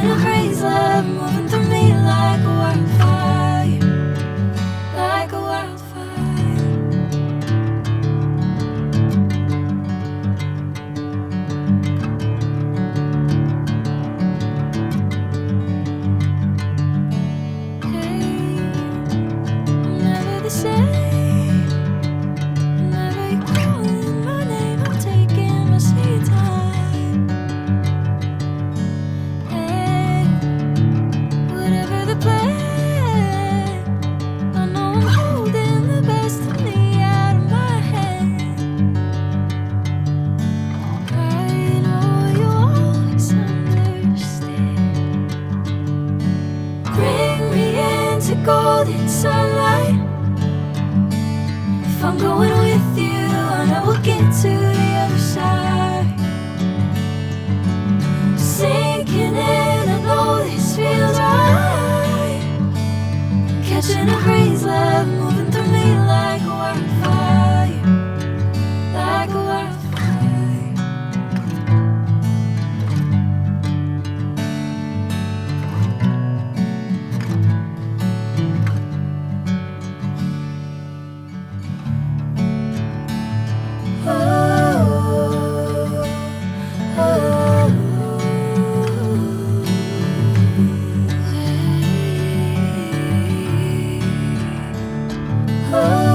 Catching a praise love moving through me like a wildfire, like a wildfire. Hey, I'm never the same. Whenever you're calling my name, I'm taking my sweet time. Hey, whatever the plan, I know I'm holding the best of me out of my hand. I know you always understand. Bring me into golden sunlight. If I'm going with you, I know we'll get to the other side. Sinking in, I know this feels right. Catching a breeze, love moving through me like a wildfire, like a wildfire. Oh,